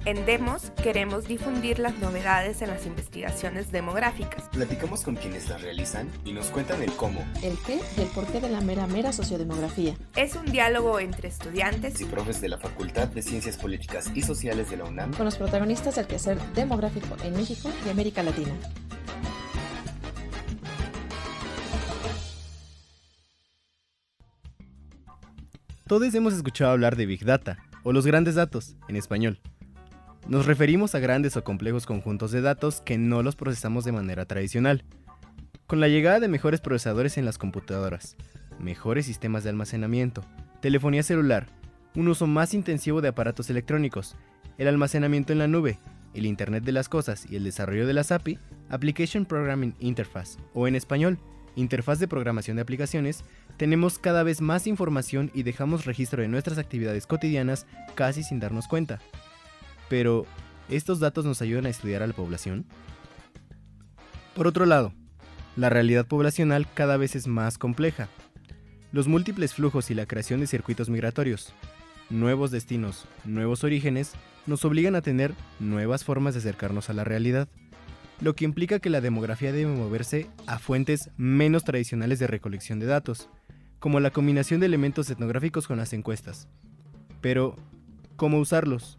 En Demos queremos difundir las novedades en las investigaciones demográficas. Platicamos con quienes las realizan y nos cuentan el cómo, el qué y el porqué de la mera sociodemografía. Es un diálogo entre estudiantes y profes de la Facultad de Ciencias Políticas y Sociales de la UNAM con los protagonistas del quehacer demográfico en México y América Latina. Todos hemos escuchado hablar de Big Data, o los grandes datos, en español. Nos referimos a grandes o complejos conjuntos de datos que no los procesamos de manera tradicional. Con la llegada de mejores procesadores en las computadoras, mejores sistemas de almacenamiento, telefonía celular, un uso más intensivo de aparatos electrónicos, el almacenamiento en la nube, el Internet de las Cosas y el desarrollo de las API, Application Programming Interface, o en español, Interfaz de Programación de Aplicaciones, tenemos cada vez más información y dejamos registro de nuestras actividades cotidianas casi sin darnos cuenta. Pero, ¿estos datos nos ayudan a estudiar a la población? Por otro lado, la realidad poblacional cada vez es más compleja. Los múltiples flujos y la creación de circuitos migratorios, nuevos destinos, nuevos orígenes, nos obligan a tener nuevas formas de acercarnos a la realidad, lo que implica que la demografía debe moverse a fuentes menos tradicionales de recolección de datos, como la combinación de elementos etnográficos con las encuestas. Pero, ¿cómo usarlos?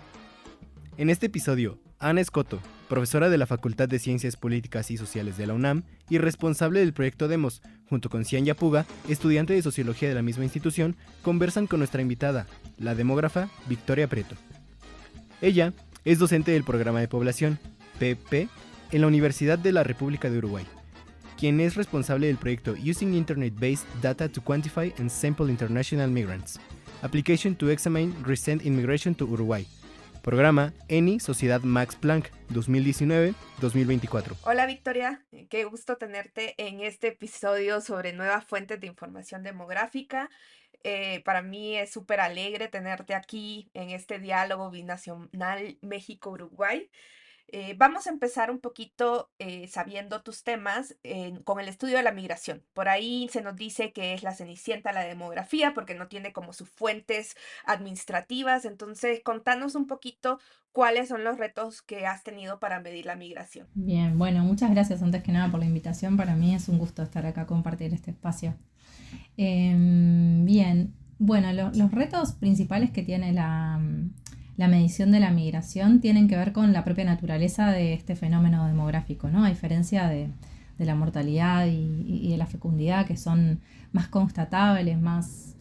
En este episodio, Ana Escoto, profesora de la Facultad de Ciencias Políticas y Sociales de la UNAM y responsable del proyecto Demos, junto con Cian Yapuga, estudiante de Sociología de la misma institución, conversan con nuestra invitada, la demógrafa Victoria Prieto. Ella es docente del Programa de Población, PP, en la Universidad de la República de Uruguay, quien es responsable del proyecto Using Internet-Based Data to Quantify and Sample International Migrants, Application to Examine Recent Immigration to Uruguay, programa ENI Sociedad Max Planck 2019-2024. Hola Victoria, qué gusto tenerte en este episodio sobre nuevas fuentes de información demográfica. Para mí es súper alegre tenerte aquí en este diálogo binacional México-Uruguay. Vamos a empezar un poquito sabiendo tus temas con el estudio de la migración. Por ahí se nos dice que es la cenicienta la demografía porque no tiene como sus fuentes administrativas. Entonces, contanos un poquito cuáles son los retos que has tenido para medir la migración. Bien, bueno, muchas gracias antes que nada por la invitación. Para mí es un gusto estar acá, compartir este espacio. Bien, bueno, los retos principales que tiene la medición de la migración tienen que ver con la propia naturaleza de este fenómeno demográfico, ¿no? A diferencia de la mortalidad y de la fecundidad, que son más constatables, más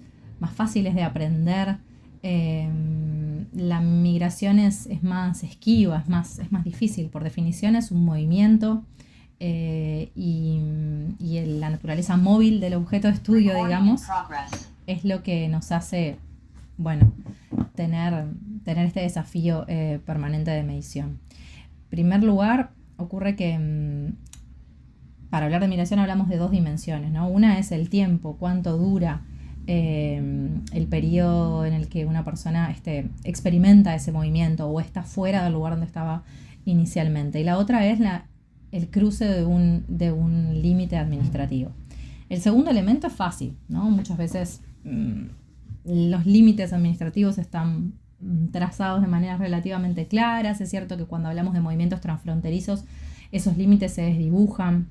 fáciles de aprender, la migración es más esquiva, es más difícil. Por definición es un movimiento y la naturaleza móvil del objeto de estudio, digamos, es lo que nos hace, bueno, tener este desafío permanente de medición. En primer lugar, ocurre que para hablar de migración hablamos de dos dimensiones, ¿no? Una es el tiempo, cuánto dura el periodo en el que una persona experimenta ese movimiento o está fuera del lugar donde estaba inicialmente. Y la otra es el cruce de un límite administrativo. El segundo elemento es fácil, ¿no? Muchas veces los límites administrativos están trazados de manera relativamente claras. Es cierto que cuando hablamos de movimientos transfronterizos, esos límites se desdibujan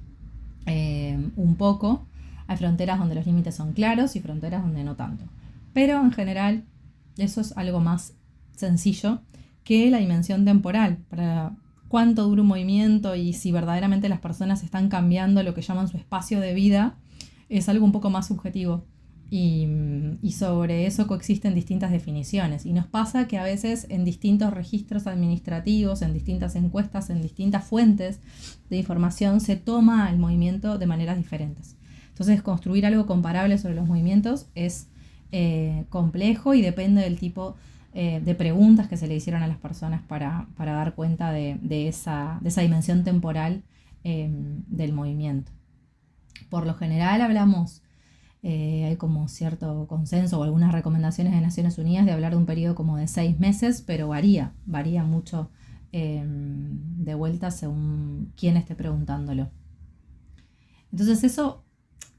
un poco. Hay fronteras donde los límites son claros y fronteras donde no tanto. Pero en general eso es algo más sencillo que la dimensión temporal, para cuánto dura un movimiento y si verdaderamente las personas están cambiando lo que llaman su espacio de vida, es algo un poco más subjetivo. Y sobre eso coexisten distintas definiciones. Y nos pasa que a veces en distintos registros administrativos, en distintas encuestas, en distintas fuentes de información, se toma el movimiento de maneras diferentes. Entonces, construir algo comparable sobre los movimientos es complejo y depende del tipo de preguntas que se le hicieron a las personas para dar cuenta de esa dimensión temporal del movimiento. Por lo general hablamos, hay como cierto consenso o algunas recomendaciones de Naciones Unidas de hablar de un periodo como de 6 meses, pero varía mucho de vuelta según quién esté preguntándolo. Entonces eso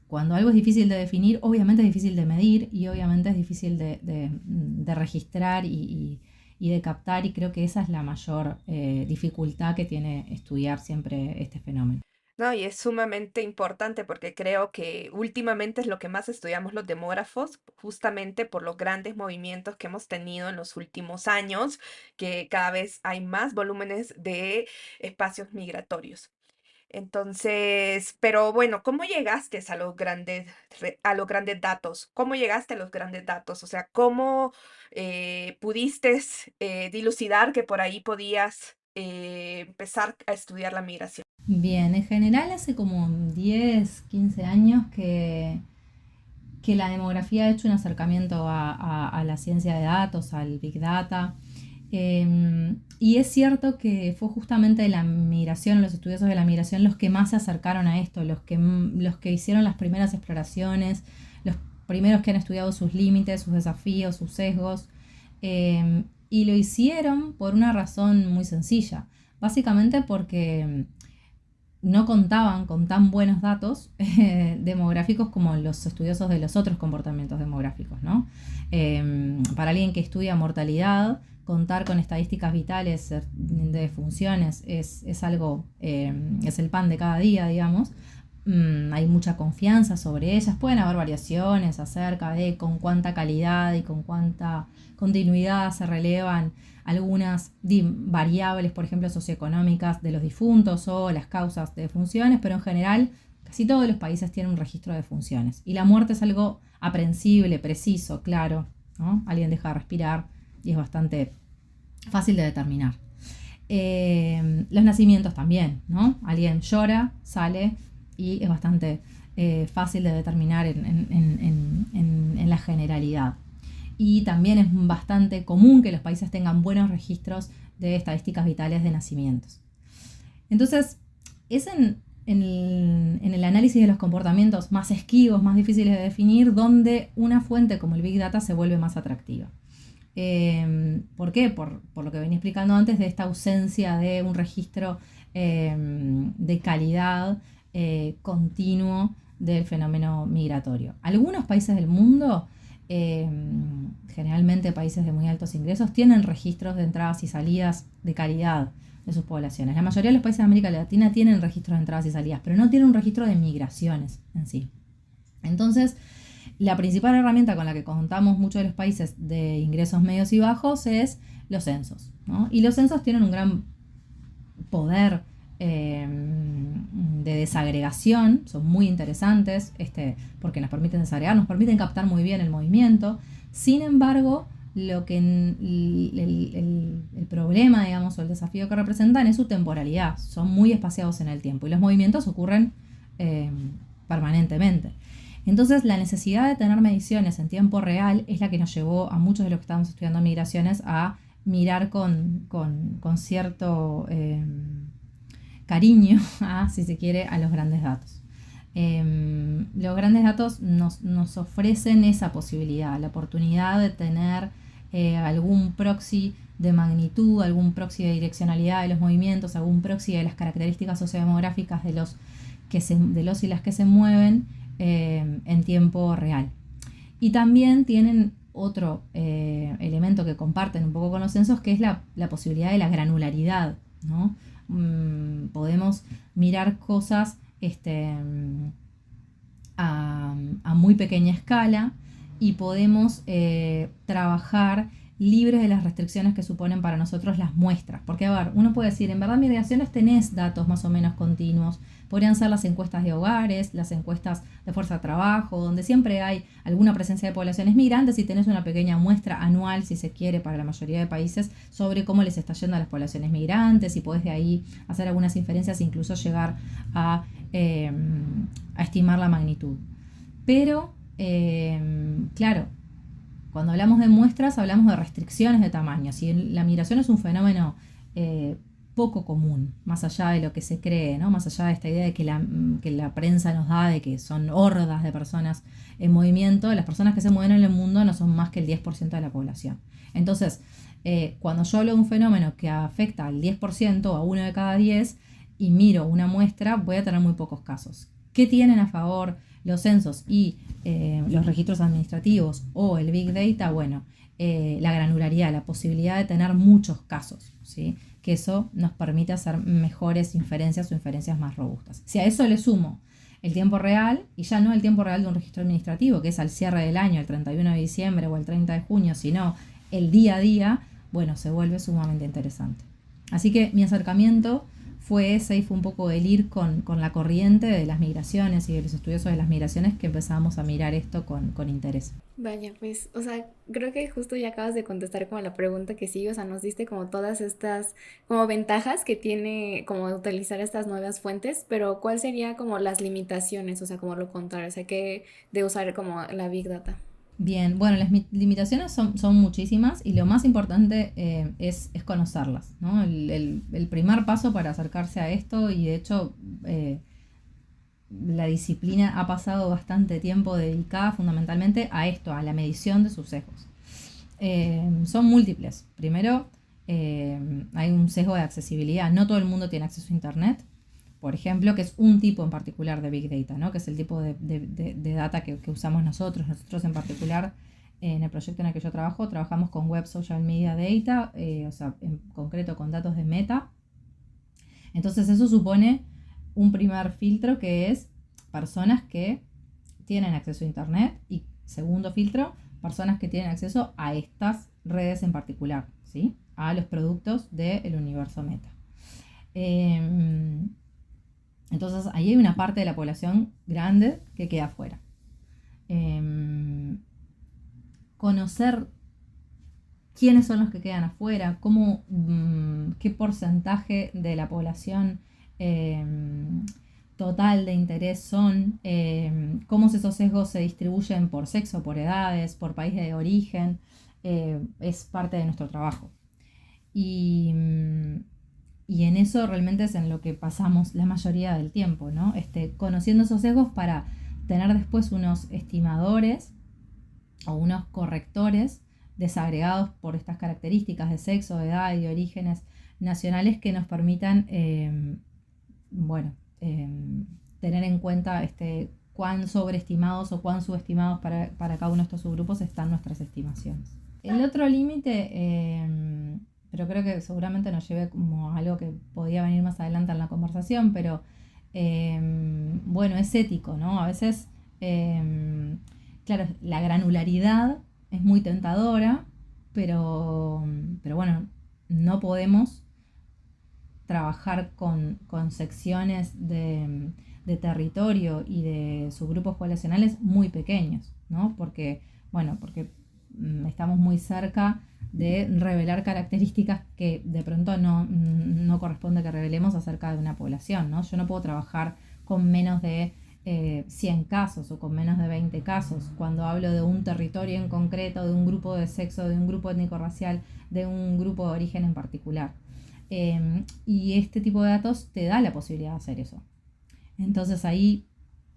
cuando algo es difícil de definir, obviamente es difícil de medir y obviamente es difícil de registrar y de captar, y creo que esa es la mayor dificultad que tiene estudiar siempre este fenómeno. No, y es sumamente importante porque creo que últimamente es lo que más estudiamos los demógrafos, justamente por los grandes movimientos que hemos tenido en los últimos años, que cada vez hay más volúmenes de espacios migratorios. Entonces, pero bueno, ¿cómo llegaste a los a los grandes datos? ¿Cómo llegaste a los grandes datos? O sea, ¿cómo pudiste dilucidar que por ahí podías empezar a estudiar la migración? Bien, en general hace como 10, 15 años que la demografía ha hecho un acercamiento a la ciencia de datos, al Big Data. Y es cierto que fue justamente la migración, los estudiosos de la migración, los que más se acercaron a esto, los que hicieron las primeras exploraciones, los primeros que han estudiado sus límites, sus desafíos, sus sesgos. Y lo hicieron por una razón muy sencilla, básicamente porque no contaban con tan buenos datos demográficos como los estudiosos de los otros comportamientos demográficos, ¿no? Para alguien que estudia mortalidad, contar con estadísticas vitales de funciones es algo, es el pan de cada día, digamos. Hay mucha confianza sobre ellas, pueden haber variaciones acerca de con cuánta calidad y con cuánta continuidad se relevan algunas variables, por ejemplo, socioeconómicas de los difuntos o las causas de funciones, pero en general casi todos los países tienen un registro de funciones. Y la muerte es algo aprehensible, preciso, claro, ¿no? Alguien deja de respirar y es bastante fácil de determinar. Los nacimientos también, ¿no? Alguien llora, sale y es bastante fácil de determinar en la generalidad. Y también es bastante común que los países tengan buenos registros de estadísticas vitales de nacimientos. Entonces, es en el análisis de los comportamientos más esquivos, más difíciles de definir, donde una fuente como el Big Data se vuelve más atractiva. ¿Por qué? Por lo que venía explicando antes, de esta ausencia de un registro de calidad continuo del fenómeno migratorio. Algunos países del mundo, generalmente países de muy altos ingresos, tienen registros de entradas y salidas de calidad de sus poblaciones. La mayoría de los países de América Latina tienen registros de entradas y salidas, pero no tienen un registro de migraciones en sí. Entonces, la principal herramienta con la que contamos muchos de los países de ingresos medios y bajos es los censos, ¿no? Y los censos tienen un gran poder de desagregación, son muy interesantes porque nos permiten desagregar, nos permiten captar muy bien el movimiento. Sin embargo, lo que el problema, digamos, o el desafío que representan es su temporalidad. Son muy espaciados en el tiempo y los movimientos ocurren permanentemente. Entonces, la necesidad de tener mediciones en tiempo real es la que nos llevó a muchos de los que estamos estudiando migraciones a mirar con cierto cariño, si se quiere, a los grandes datos. Los grandes datos nos ofrecen esa posibilidad, la oportunidad de tener algún proxy de magnitud, algún proxy de direccionalidad de los movimientos, algún proxy de las características sociodemográficas de los y las que se mueven en tiempo real. Y también tienen otro elemento que comparten un poco con los censos, que es la posibilidad de la granularidad, ¿no? Podemos mirar cosas a muy pequeña escala y podemos trabajar libres de las restricciones que suponen para nosotros las muestras. Porque, a ver, uno puede decir, en verdad migraciones tenés datos más o menos continuos. Podrían ser las encuestas de hogares, las encuestas de fuerza de trabajo, donde siempre hay alguna presencia de poblaciones migrantes y tenés una pequeña muestra anual, si se quiere, para la mayoría de países, sobre cómo les está yendo a las poblaciones migrantes, y podés de ahí hacer algunas inferencias e incluso llegar a estimar la magnitud. Pero, claro, cuando hablamos de muestras hablamos de restricciones de tamaño. Si la migración es un fenómeno poco común, más allá de lo que se cree, ¿no? Más allá de esta idea de que la prensa nos da de que son hordas de personas en movimiento, las personas que se mueven en el mundo no son más que el 10% de la población. Entonces, cuando yo hablo de un fenómeno que afecta al 10% o a 1 de cada 10 y miro una muestra, voy a tener muy pocos casos. ¿Qué tienen a favor los censos y los registros administrativos o el Big Data, bueno, la granularidad, la posibilidad de tener muchos casos, ¿sí? Que eso nos permite hacer mejores inferencias o inferencias más robustas. Si a eso le sumo el tiempo real, y ya no el tiempo real de un registro administrativo, que es al cierre del año, el 31 de diciembre o el 30 de junio, sino el día a día, bueno, se vuelve sumamente interesante. Así que mi acercamiento fue ese y fue un poco el ir con la corriente de las migraciones y de los estudiosos de las migraciones que empezamos a mirar esto con interés. Vaya, pues, o sea, creo que justo ya acabas de contestar como la pregunta que sigue, o sea, nos diste como todas estas como ventajas que tiene como utilizar estas nuevas fuentes, pero ¿cuál sería como las limitaciones, o sea, como lo contrario, o sea, que de usar como la Big Data? Bien, bueno, las limitaciones son muchísimas y lo más importante es conocerlas, ¿no? El primer paso para acercarse a esto, y de hecho la disciplina ha pasado bastante tiempo dedicada fundamentalmente a esto, a la medición de sus sesgos. Son múltiples. Primero, hay un sesgo de accesibilidad. No todo el mundo tiene acceso a Internet, por ejemplo, que es un tipo en particular de Big Data, ¿no? Que es el tipo de data que usamos nosotros. Nosotros en particular, en el proyecto en el que yo trabajo, trabajamos con Web Social Media Data, o sea, en concreto con datos de Meta. Entonces eso supone un primer filtro que es personas que tienen acceso a Internet, y segundo filtro, personas que tienen acceso a estas redes en particular, ¿sí? A los productos del universo Meta. Entonces ahí hay una parte de la población grande que queda fuera. Conocer quiénes son los que quedan afuera, qué porcentaje de la población total de interés son, cómo esos sesgos se distribuyen por sexo, por edades, por país de origen, es parte de nuestro trabajo. Y en eso realmente es en lo que pasamos la mayoría del tiempo, ¿no? Conociendo esos sesgos para tener después unos estimadores o unos correctores desagregados por estas características de sexo, de edad y de orígenes nacionales que nos permitan, tener en cuenta cuán sobreestimados o cuán subestimados para cada uno de estos subgrupos están nuestras estimaciones. El otro límite, pero creo que seguramente nos lleve como a algo que podía venir más adelante en la conversación, pero es ético, ¿no? A veces, claro, la granularidad es muy tentadora, pero bueno, no podemos trabajar con secciones de territorio y de subgrupos poblacionales muy pequeños, ¿no? Porque estamos muy cerca de revelar características que de pronto no corresponde que revelemos acerca de una población, ¿no? Yo no puedo trabajar con menos de 100 casos o con menos de 20 casos. Cuando hablo de un territorio en concreto, de un grupo de sexo, de un grupo étnico-racial, de un grupo de origen en particular. Y este tipo de datos te da la posibilidad de hacer eso. Entonces ahí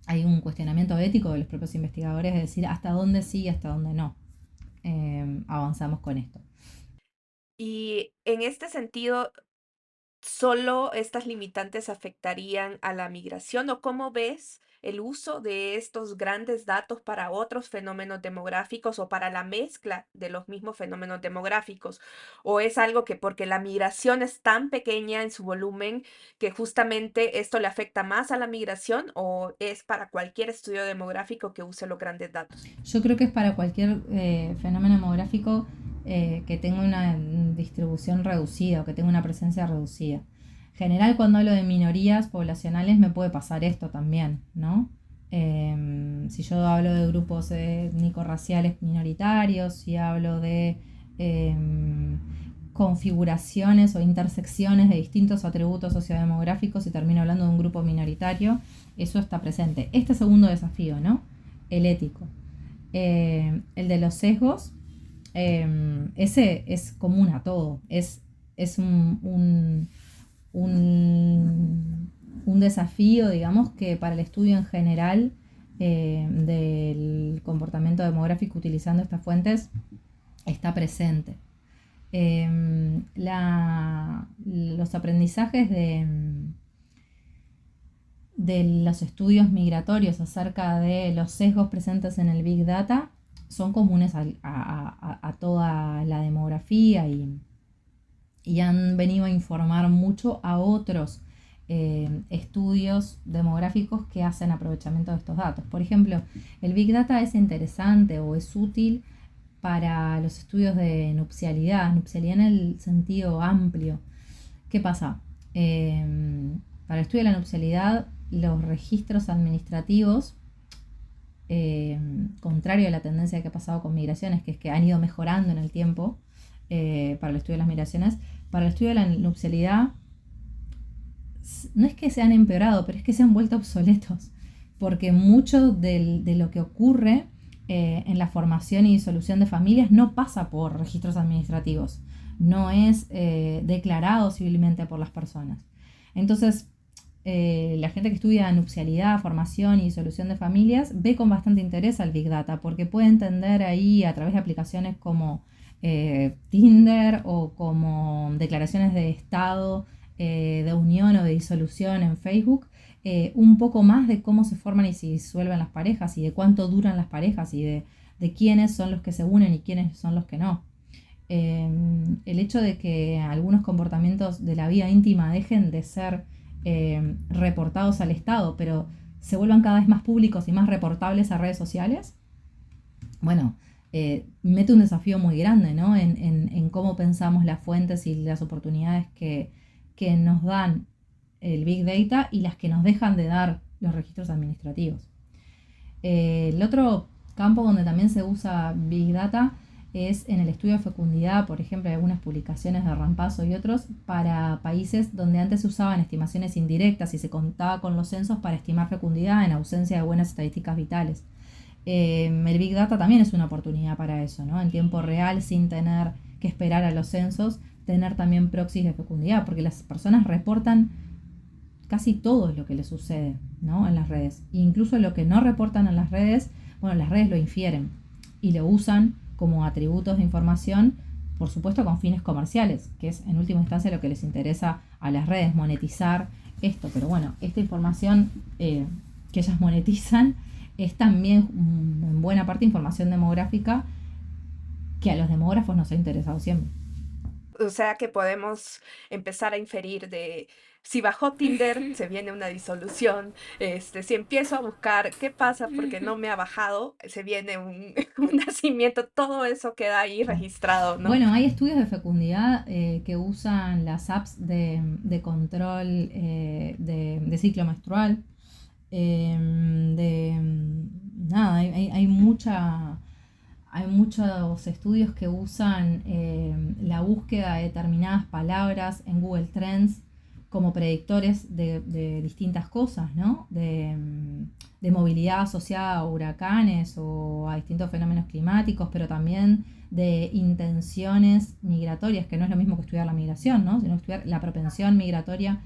hay un cuestionamiento ético de los propios investigadores de decir hasta dónde sí y hasta dónde no avanzamos con esto. Y en este sentido, ¿solo estas limitantes afectarían a la migración o cómo ves el uso de estos grandes datos para otros fenómenos demográficos o para la mezcla de los mismos fenómenos demográficos? ¿O es algo que porque la migración es tan pequeña en su volumen que justamente esto le afecta más a la migración, o es para cualquier estudio demográfico que use los grandes datos? Yo creo que es para cualquier fenómeno demográfico que tenga una distribución reducida o que tenga una presencia reducida. En general, cuando hablo de minorías poblacionales me puede pasar esto también, ¿no? Si yo hablo de grupos étnico-raciales minoritarios, si hablo de configuraciones o intersecciones de distintos atributos sociodemográficos y termino hablando de un grupo minoritario, eso está presente. Este segundo desafío, ¿no? El ético. El de los sesgos, ese es común a todo. Es un desafío, digamos, que para el estudio en general del comportamiento demográfico utilizando estas fuentes está presente. Los aprendizajes de los estudios migratorios acerca de los sesgos presentes en el Big Data son comunes a toda la demografía y han venido a informar mucho a otros estudios demográficos que hacen aprovechamiento de estos datos. Por ejemplo, el Big Data es interesante o es útil para los estudios de nupcialidad en el sentido amplio. ¿Qué pasa? Para el estudio de la nupcialidad, los registros administrativos, contrario a la tendencia que ha pasado con migraciones, que es que han ido mejorando en el tiempo, para el estudio de las migraciones, para el estudio de la nupcialidad, no es que se han empeorado, pero es que se han vuelto obsoletos, porque mucho de lo que ocurre en la formación y disolución de familias no pasa por registros administrativos, no es declarado civilmente por las personas. Entonces, la gente que estudia nupcialidad, formación y disolución de familias ve con bastante interés al Big Data, porque puede entender ahí a través de aplicaciones como Tinder o como declaraciones de estado, de unión o de disolución en Facebook, un poco más de cómo se forman y se disuelven las parejas y de cuánto duran las parejas y de quiénes son los que se unen y quiénes son los que no. El hecho de que algunos comportamientos de la vida íntima dejen de ser reportados al Estado, pero se vuelvan cada vez más públicos y más reportables a redes sociales, bueno, mete un desafío muy grande, ¿no? en cómo pensamos las fuentes y las oportunidades que nos dan el Big Data y las que nos dejan de dar los registros administrativos. El otro campo donde también se usa Big Data es en el estudio de fecundidad, por ejemplo, algunas publicaciones de Rampazo y otros, para países donde antes se usaban estimaciones indirectas y se contaba con los censos para estimar fecundidad en ausencia de buenas estadísticas vitales. El Big Data también es una oportunidad para eso, ¿no? En tiempo real, sin tener que esperar a los censos, tener también proxies de fecundidad, porque las personas reportan casi todo lo que les sucede, ¿no? En las redes. E incluso lo que no reportan en las redes, bueno, las redes lo infieren y lo usan como atributos de información, por supuesto con fines comerciales, que es en última instancia lo que les interesa a las redes, monetizar esto. Pero bueno, esta información que ellas monetizan es también en buena parte información demográfica que a los demógrafos nos ha interesado siempre. O sea que podemos empezar a inferir de si bajó Tinder, se viene una disolución. Si empiezo a buscar qué pasa porque no me ha bajado, se viene un nacimiento. Todo eso queda ahí registrado, ¿no? Bueno, hay estudios de fecundidad que usan las apps de control de ciclo menstrual. Hay muchos estudios que usan la búsqueda de determinadas palabras en Google Trends como predictores de distintas cosas, ¿no? De movilidad asociada a huracanes o a distintos fenómenos climáticos, pero también de intenciones migratorias, que no es lo mismo que estudiar la migración, ¿no? Sino estudiar la propensión migratoria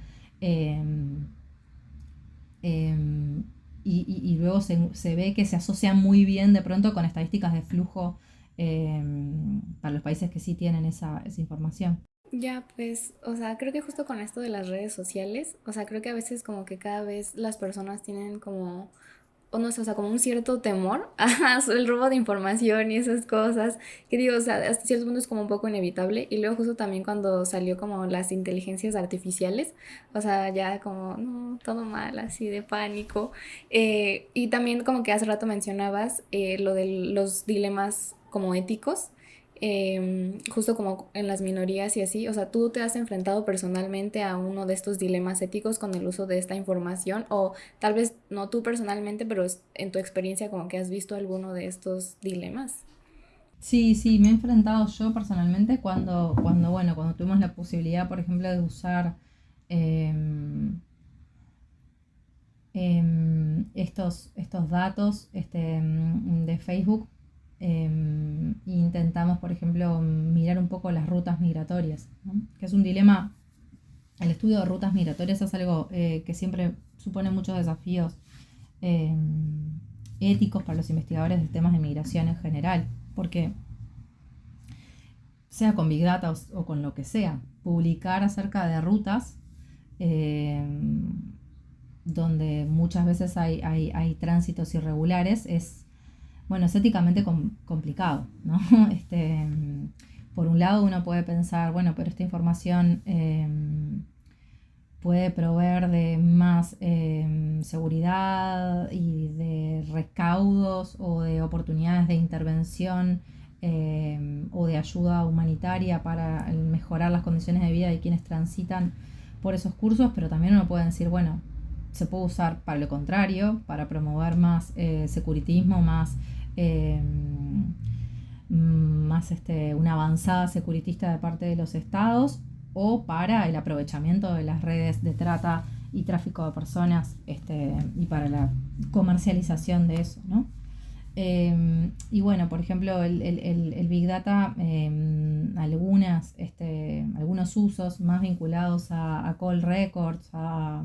y luego se ve que se asocia muy bien de pronto con estadísticas de flujo para los países que sí tienen esa información. Ya, pues, o sea, creo que justo con esto de las redes sociales, o sea, creo que a veces como que cada vez las personas tienen como, o no sé, o sea, como un cierto temor a el robo de información y esas cosas, que digo, o sea, hasta cierto punto es como un poco inevitable, y luego justo también cuando salió como las inteligencias artificiales, o sea, ya como, no, todo mal, así de pánico, y también como que hace rato mencionabas lo de los dilemas como éticos, justo como en las minorías y así, o sea, ¿tú te has enfrentado personalmente a uno de estos dilemas éticos con el uso de esta información? O tal vez no tú personalmente, pero en tu experiencia como que has visto alguno de estos dilemas. Sí, sí, me he enfrentado yo personalmente cuando tuvimos la posibilidad, por ejemplo, de usar estos datos de Facebook. Intentamos, por ejemplo, mirar un poco las rutas migratorias, ¿no? Que es un dilema. El estudio de rutas migratorias es algo que siempre supone muchos desafíos eh, éticos para los investigadores de temas de migración en general, porque sea con Big Data o con lo que sea, publicar acerca de rutas donde muchas veces hay tránsitos irregulares, es éticamente complicado, ¿no? Por un lado uno puede pensar, bueno, pero esta información puede proveer de más seguridad y de recaudos o de oportunidades de intervención o de ayuda humanitaria para mejorar las condiciones de vida de quienes transitan por esos cursos, pero también uno puede decir, bueno, se puede usar para lo contrario, para promover más securitismo, más una avanzada securitista de parte de los estados, o para el aprovechamiento de las redes de trata y tráfico de personas y para la comercialización de eso, ¿no? Y bueno, por ejemplo, el Big Data, algunos usos más vinculados a call records, a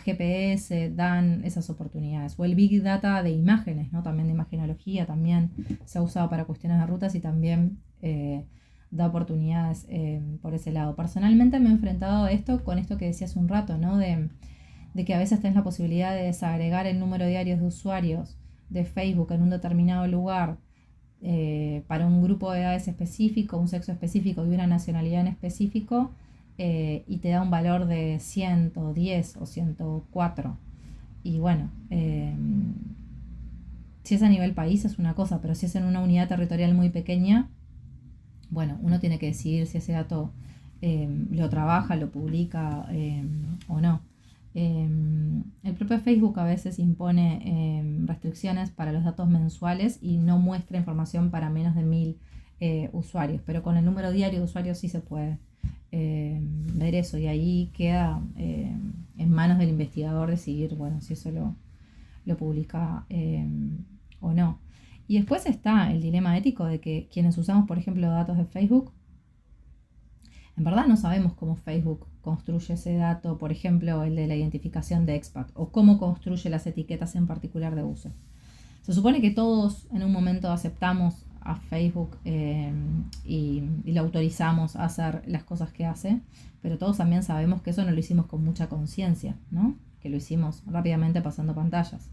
GPS, dan esas oportunidades. O el Big Data de imágenes, ¿no? También de imagenología, también se ha usado para cuestiones de rutas y también da oportunidades por ese lado. Personalmente me he enfrentado a esto con esto que decía hace un rato, ¿no? De que a veces tenés la posibilidad de desagregar el número diario de usuarios de Facebook en un determinado lugar para un grupo de edades específico, un sexo específico y una nacionalidad en específico, y te da un valor de 110 o 104. Y bueno, si es a nivel país es una cosa, pero si es en una unidad territorial muy pequeña, bueno, uno tiene que decidir si ese dato lo trabaja, lo publica o no. El propio Facebook a veces impone restricciones para los datos mensuales y no muestra información para menos de 1000 usuarios, pero con el número diario de usuarios sí se puede ver eso, y ahí queda en manos del investigador decidir, bueno, si eso lo publica o no. Y después está el dilema ético de que quienes usamos, por ejemplo, datos de Facebook, en verdad no sabemos cómo Facebook construye ese dato, por ejemplo, el de la identificación de expat, o cómo construye las etiquetas en particular de uso. Se supone que todos en un momento aceptamos a Facebook y lo autorizamos a hacer las cosas que hace, pero todos también sabemos que eso no lo hicimos con mucha conciencia, ¿no? Que lo hicimos rápidamente pasando pantallas.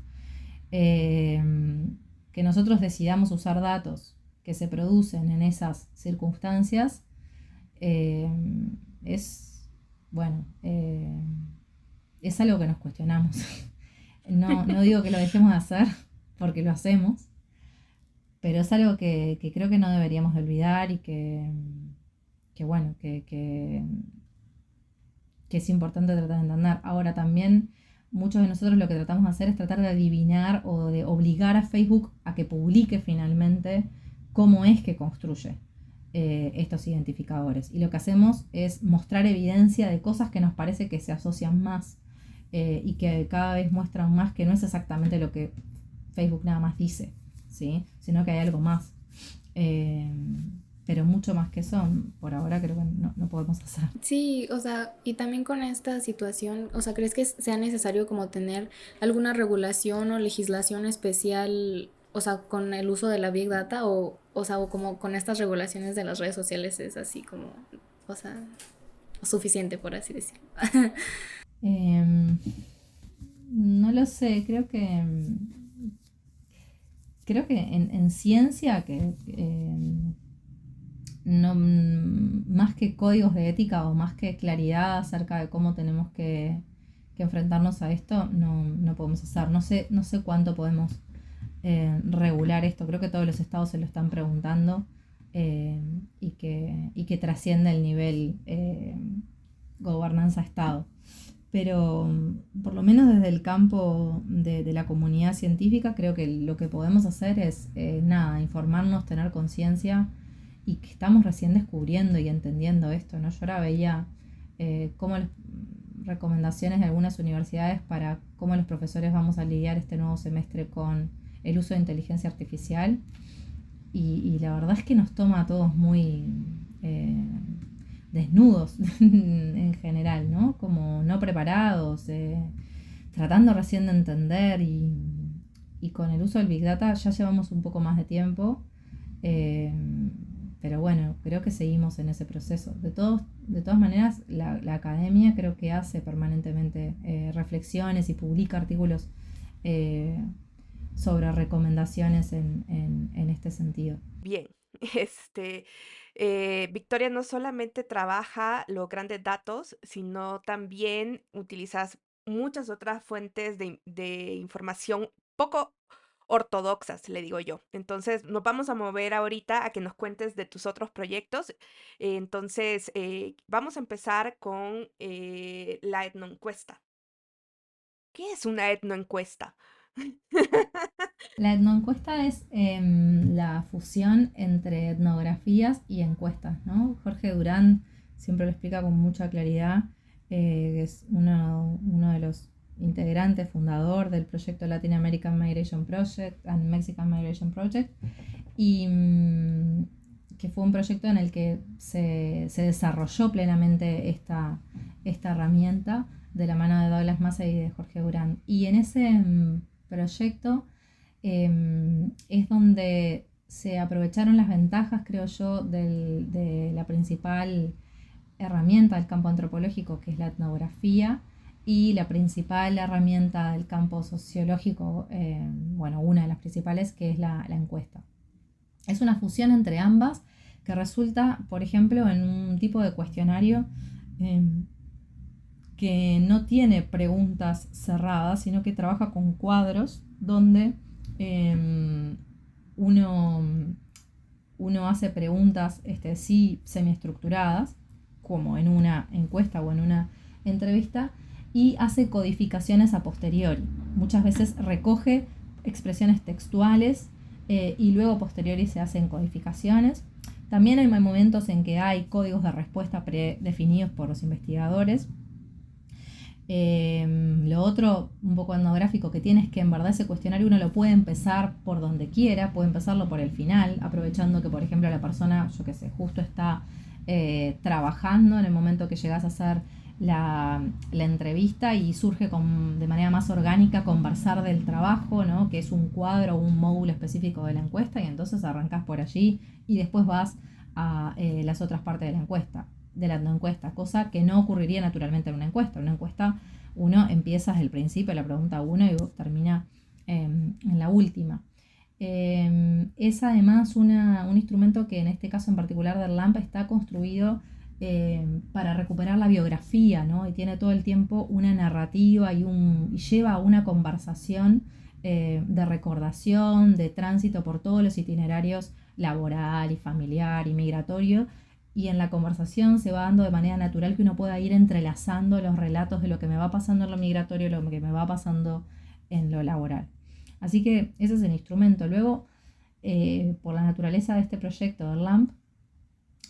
Que nosotros decidamos usar datos que se producen en esas circunstancias es algo que nos cuestionamos. No digo que lo dejemos de hacer, porque lo hacemos, pero es algo que creo que no deberíamos de olvidar y que es importante tratar de entender. Ahora también muchos de nosotros lo que tratamos de hacer es tratar de adivinar o de obligar a Facebook a que publique finalmente cómo es que construye estos identificadores. Y lo que hacemos es mostrar evidencia de cosas que nos parece que se asocian más y que cada vez muestran más que no es exactamente lo que Facebook nada más dice, ¿sí? Sino que hay algo más. Pero mucho más que eso, por ahora creo que no podemos hacer. Sí, o sea, y también con esta situación, o sea, ¿crees que sea necesario como tener alguna regulación o legislación especial, o sea, con el uso de la Big Data o sea, o como con estas regulaciones de las redes sociales es así como, o sea, suficiente, por así decirlo? No lo sé, creo que en ciencia no, más que códigos de ética o más que claridad acerca de cómo tenemos que enfrentarnos a esto, no podemos hacer. No sé cuánto podemos regular esto. Creo que todos los estados se lo están preguntando y que trasciende el nivel gobernanza-estado. Pero por lo menos desde el campo de la comunidad científica, creo que lo que podemos hacer es informarnos, tener conciencia, y que estamos recién descubriendo y entendiendo esto, ¿no? Yo ahora veía cómo las recomendaciones de algunas universidades para cómo los profesores vamos a lidiar este nuevo semestre con el uso de inteligencia artificial, y la verdad es que nos toma a todos muy desnudos en general, ¿no? Como no preparados, tratando recién de entender, y con el uso del Big Data ya llevamos un poco más de tiempo. Pero bueno, creo creo que seguimos en ese proceso. De todas maneras, la academia creo que hace permanentemente reflexiones y publica artículos sobre recomendaciones en este sentido. Bien, este, Victoria no solamente trabaja los grandes datos, sino también utilizas muchas otras fuentes de información poco ortodoxas, le digo yo. Entonces, nos vamos a mover ahorita a que nos cuentes de tus otros proyectos. Entonces, vamos a empezar con la etnoencuesta. ¿Qué es una etnoencuesta? La etnoencuesta es la fusión entre etnografías y encuestas, ¿no? Jorge Durán siempre lo explica con mucha claridad, es uno de los integrantes, fundador del proyecto Latin American Migration Project and Mexican Migration Project, y que fue un proyecto en el que se desarrolló plenamente esta herramienta de la mano de Douglas Massey y de Jorge Durán. Y en ese proyecto es donde se aprovecharon las ventajas, creo yo, de la principal herramienta del campo antropológico, que es la etnografía, y la principal herramienta del campo sociológico, una de las principales, que es la encuesta. Es una fusión entre ambas que resulta, por ejemplo, en un tipo de cuestionario que no tiene preguntas cerradas, sino que trabaja con cuadros donde uno hace preguntas sí semiestructuradas, como en una encuesta o en una entrevista, y hace codificaciones a posteriori. Muchas veces recoge expresiones textuales y luego a posteriori se hacen codificaciones. También hay momentos en que hay códigos de respuesta predefinidos por los investigadores. Lo otro, un poco etnográfico, que tiene es que en verdad ese cuestionario uno lo puede empezar por donde quiera, puede empezarlo por el final, aprovechando que, por ejemplo, la persona, justo está trabajando en el momento que llegas a hacer la entrevista y surge de manera más orgánica conversar del trabajo, ¿no? Que es un cuadro o un módulo específico de la encuesta, y entonces arrancas por allí y después vas a las otras partes de la encuesta, de la encuesta, cosa que no ocurriría naturalmente en una encuesta. En una encuesta uno empieza desde el principio, la pregunta 1, y termina en la última. Es además un instrumento que en este caso en particular del LAMP está construido para recuperar la biografía, ¿no? Y tiene todo el tiempo una narrativa y lleva a una conversación de recordación, de tránsito por todos los itinerarios laboral y familiar y migratorio, y en la conversación se va dando de manera natural que uno pueda ir entrelazando los relatos de lo que me va pasando en lo migratorio y lo que me va pasando en lo laboral. Así que ese es el instrumento. Luego, por la naturaleza de este proyecto del LAMP,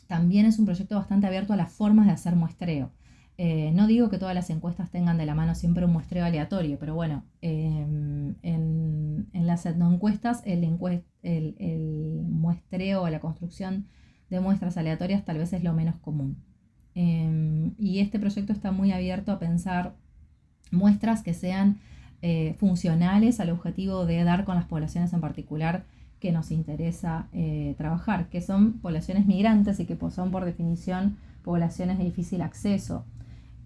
también es un proyecto bastante abierto a las formas de hacer muestreo. No digo que todas las encuestas tengan de la mano siempre un muestreo aleatorio, pero bueno, en las etnoencuestas el muestreo o la construcción de muestras aleatorias tal vez es lo menos común. Y este proyecto está muy abierto a pensar muestras que sean funcionales al objetivo de dar con las poblaciones en particular que nos interesa trabajar, que son poblaciones migrantes y que son por definición poblaciones de difícil acceso,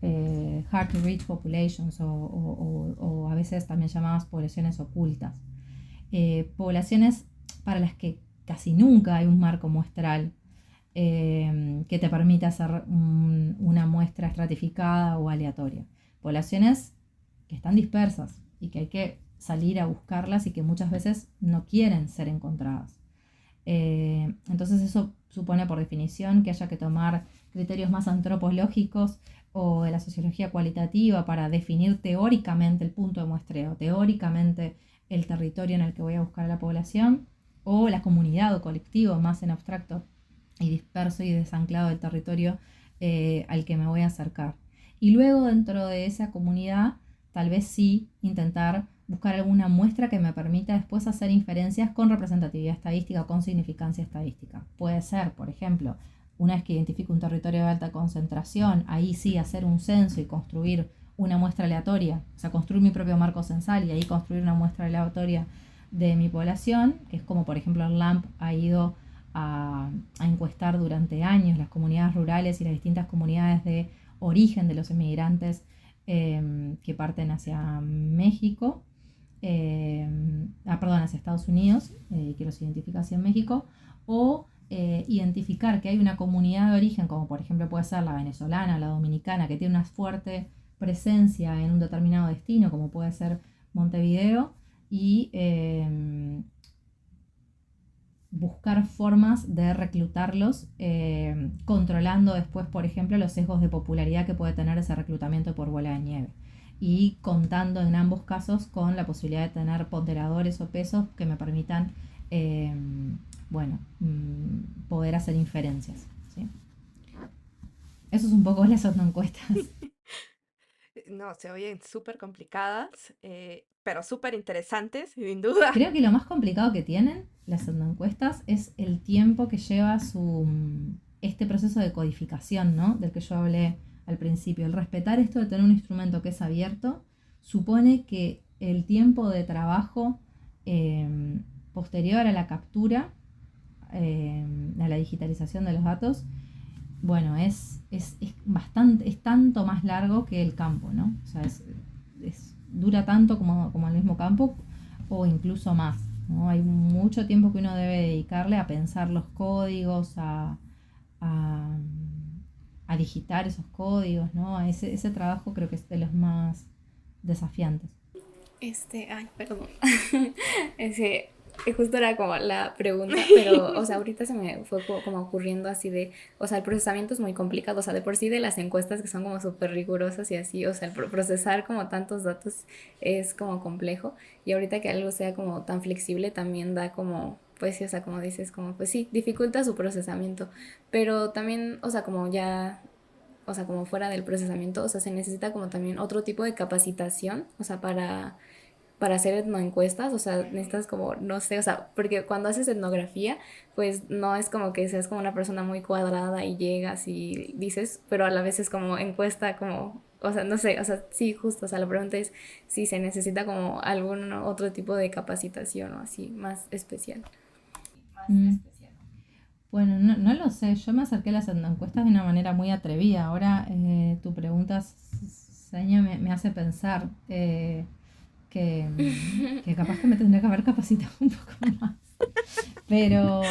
hard to reach populations, o a veces también llamadas poblaciones ocultas, poblaciones para las que casi nunca hay un marco muestral que te permite hacer una muestra estratificada o aleatoria, poblaciones que están dispersas y que hay que salir a buscarlas y que muchas veces no quieren ser encontradas. Entonces eso supone por definición que haya que tomar criterios más antropológicos o de la sociología cualitativa para definir teóricamente el punto de muestreo, teóricamente el territorio en el que voy a buscar a la población, o la comunidad o colectivo más en abstracto y disperso y desanclado del territorio al que me voy a acercar. Y luego dentro de esa comunidad tal vez sí intentar buscar alguna muestra que me permita después hacer inferencias con representatividad estadística o con significancia estadística. Puede ser, por ejemplo, una vez que identifico un territorio de alta concentración, ahí sí hacer un censo y construir una muestra aleatoria, o sea, construir mi propio marco censal y ahí construir una muestra aleatoria de mi población, que es como por ejemplo el LAMP ha ido a encuestar durante años las comunidades rurales y las distintas comunidades de origen de los inmigrantes que parten hacia México, hacia Estados Unidos, que los identifica hacia México, o identificar que hay una comunidad de origen, como por ejemplo puede ser la venezolana, la dominicana, que tiene una fuerte presencia en un determinado destino, como puede ser Montevideo, y buscar formas de reclutarlos, controlando después, por ejemplo, los sesgos de popularidad que puede tener ese reclutamiento por bola de nieve. Y contando en ambos casos con la posibilidad de tener ponderadores o pesos que me permitan poder hacer inferencias, ¿sí? Eso es un poco las encuestas. No, se oyen súper complicadas, pero súper interesantes, sin duda. Creo que lo más complicado que tienen las encuestas es el tiempo que lleva este proceso de codificación, ¿no? Del que yo hablé al principio. El respetar esto de tener un instrumento que es abierto supone que el tiempo de trabajo posterior a la captura, a la digitalización de los datos, bueno, es tanto más largo que el campo, ¿no? O sea, dura tanto como el mismo campo o incluso más, ¿no? Hay mucho tiempo que uno debe dedicarle a pensar los códigos, a digitar esos códigos, ¿no? Ese trabajo creo que es de los más desafiantes. Perdón. Justo era como la pregunta, pero, o sea, ahorita se me fue como ocurriendo así de, o sea, el procesamiento es muy complicado, o sea, de por sí de las encuestas que son como súper rigurosas y así, o sea, el procesar como tantos datos es como complejo, y ahorita que algo sea como tan flexible también da como, pues sí, o sea, como dices, como, pues sí, dificulta su procesamiento, pero también, o sea, como ya... O sea, como fuera del procesamiento, o sea, se necesita como también otro tipo de capacitación, o sea, para hacer etnoencuestas, o sea, necesitas como, no sé, o sea, porque cuando haces etnografía, pues no es como que seas como una persona muy cuadrada y llegas y dices, pero a la vez es como encuesta, como, o sea, no sé, o sea, sí, justo, o sea, la pregunta es si se necesita como algún otro tipo de capacitación o así, más especial. Bueno, no lo sé, yo me acerqué a las encuestas de una manera muy atrevida. Ahora tu pregunta, Seña, me hace pensar que capaz que me tendría que haber capacitado un poco más. Pero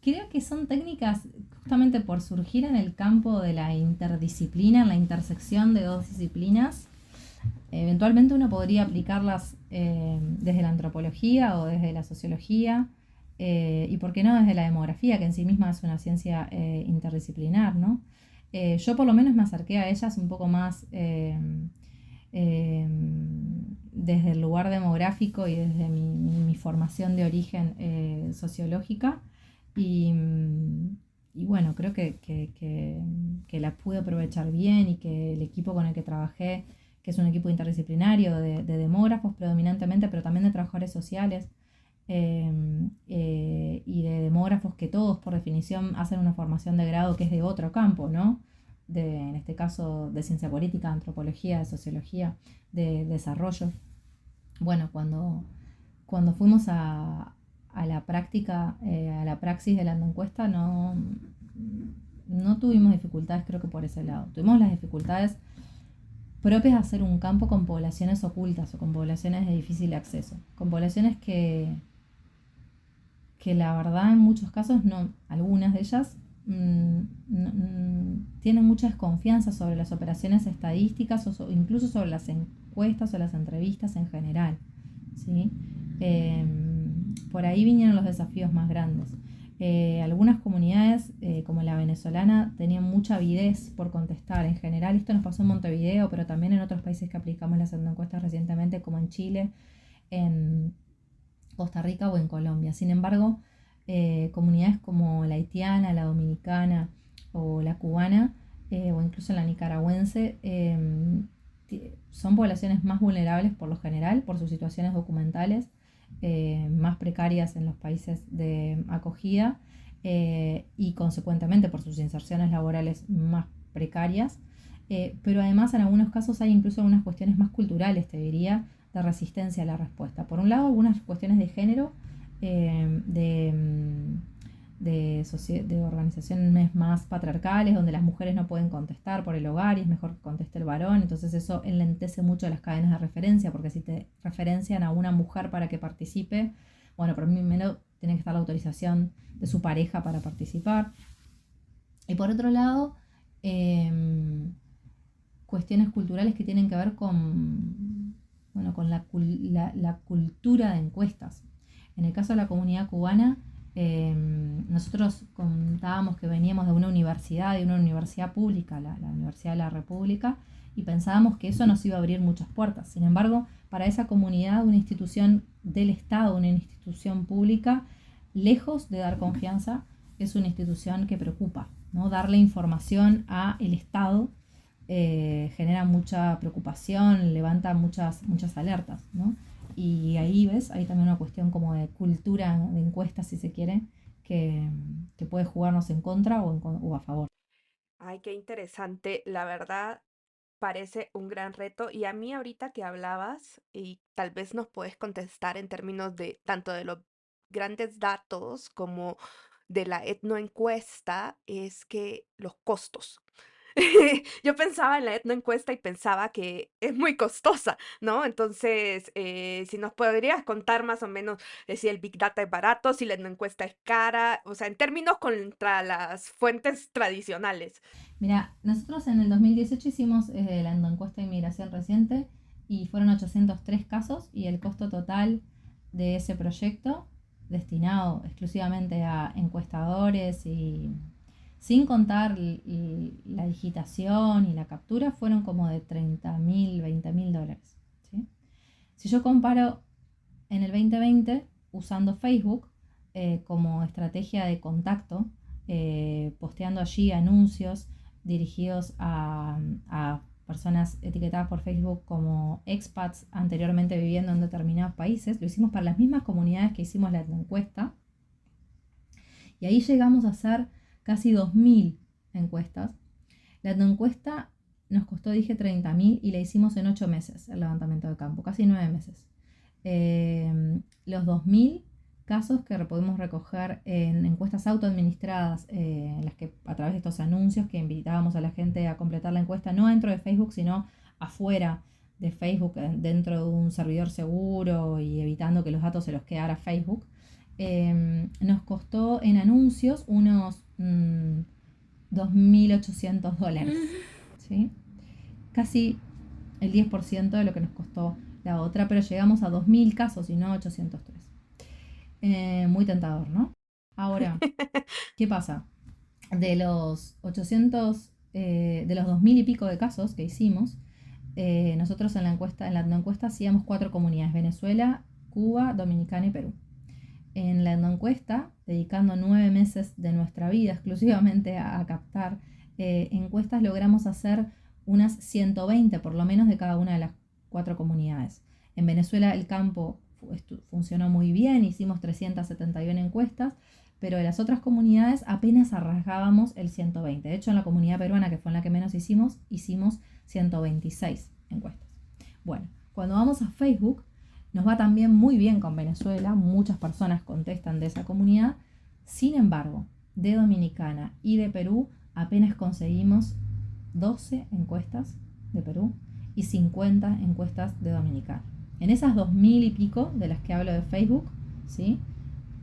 creo que son técnicas justamente por surgir en el campo de la interdisciplina, en la intersección de dos disciplinas. Eventualmente uno podría aplicarlas desde la antropología o desde la sociología, y por qué no desde la demografía, que en sí misma es una ciencia interdisciplinar, ¿no? Yo por lo menos me acerqué a ellas un poco más desde el lugar demográfico y desde mi formación de origen sociológica, y bueno, creo que la pude aprovechar bien, y que el equipo con el que trabajé, que es un equipo interdisciplinario de demógrafos predominantemente, pero también de trabajadores sociales y de demógrafos, que todos por definición hacen una formación de grado que es de otro campo, ¿no? En este caso de ciencia política, de antropología, de sociología, de desarrollo. Bueno, cuando fuimos a la práctica, a la praxis de la encuesta, no tuvimos dificultades, creo que por ese lado. Tuvimos las dificultades propias de hacer un campo con poblaciones ocultas o con poblaciones de difícil acceso, con poblaciones que la verdad en muchos casos, no, algunas de ellas tienen mucha desconfianza sobre las operaciones estadísticas o incluso sobre las encuestas o las entrevistas en general, ¿sí? Por ahí vinieron los desafíos más grandes. Algunas comunidades, como la venezolana, tenían mucha avidez por contestar. En general, esto nos pasó en Montevideo, pero también en otros países que aplicamos las encuestas recientemente, como en Chile, en Costa Rica o en Colombia. Sin embargo, comunidades como la haitiana, la dominicana o la cubana, o incluso la nicaragüense, son poblaciones más vulnerables por lo general, por sus situaciones documentales, más precarias en los países de acogida, y consecuentemente por sus inserciones laborales más precarias, pero además en algunos casos hay incluso algunas cuestiones más culturales, te diría, de resistencia a la respuesta. Por un lado, algunas cuestiones de género, de organizaciones más patriarcales, donde las mujeres no pueden contestar por el hogar y es mejor que conteste el varón. Entonces eso enlentece mucho las cadenas de referencia, porque si te referencian a una mujer para que participe, bueno, primero tiene que estar la autorización de su pareja para participar. Y por otro lado, cuestiones culturales que tienen que ver con, bueno, con la cultura de encuestas. En el caso de la comunidad cubana, nosotros contábamos que veníamos de una universidad pública, la Universidad de la República, y pensábamos que eso nos iba a abrir muchas puertas. Sin embargo, para esa comunidad, una institución del Estado, una institución pública, lejos de dar confianza, es una institución que preocupa, ¿no? Darle información al Estado genera mucha preocupación, levanta muchas alertas, ¿no? Y ahí ves, hay también una cuestión como de cultura de encuestas, si se quiere, que puede jugarnos en contra o a favor. Ay, qué interesante. La verdad, parece un gran reto. Y a mí ahorita que hablabas, y tal vez nos puedes contestar en términos de tanto de los grandes datos como de la etnoencuesta, es que los costos. Yo pensaba en la etnoencuesta y pensaba que es muy costosa, ¿no? Entonces, si nos podrías contar más o menos si el Big Data es barato, si la etnoencuesta es cara, o sea, en términos contra las fuentes tradicionales. Mira, nosotros en el 2018 hicimos la encuesta de inmigración reciente y fueron 803 casos y el costo total de ese proyecto, destinado exclusivamente a encuestadores y sin contar la digitación y la captura, fueron como de 30.000, 20.000 dólares. ¿Sí? Si yo comparo en el 2020 usando Facebook como estrategia de contacto, posteando allí anuncios dirigidos a personas etiquetadas por Facebook como expats anteriormente viviendo en determinados países, lo hicimos para las mismas comunidades que hicimos la encuesta, y ahí llegamos a hacer casi 2.000 encuestas. La encuesta nos costó, dije, 30.000 y la hicimos en 8 meses, el levantamiento de campo, casi 9 meses. Los 2.000 casos que pudimos recoger en encuestas autoadministradas, en las que a través de estos anuncios que invitábamos a la gente a completar la encuesta, no dentro de Facebook, sino afuera de Facebook, dentro de un servidor seguro y evitando que los datos se los quedara Facebook, nos costó en anuncios unos 2.800 dólares, ¿sí? Casi el 10% de lo que nos costó la otra, pero llegamos a 2.000 casos y no 803. Muy tentador, ¿no? Ahora, ¿qué pasa? De los 2.000 y pico de casos que hicimos, nosotros en la encuesta hacíamos 4 comunidades: Venezuela, Cuba, Dominicana y Perú. En la encuesta, dedicando 9 meses de nuestra vida exclusivamente a captar encuestas, logramos hacer unas 120 por lo menos de cada una de las 4 comunidades. En Venezuela el campo funcionó muy bien, hicimos 371 encuestas, pero de las otras comunidades apenas arrasgábamos el 120. De hecho, en la comunidad peruana, que fue en la que menos hicimos 126 encuestas. Bueno, cuando vamos a Facebook, nos va también muy bien con Venezuela, muchas personas contestan de esa comunidad. Sin embargo, de Dominicana y de Perú apenas conseguimos 12 encuestas de Perú y 50 encuestas de Dominicana. En esas 2.000 y pico de las que hablo de Facebook, ¿sí?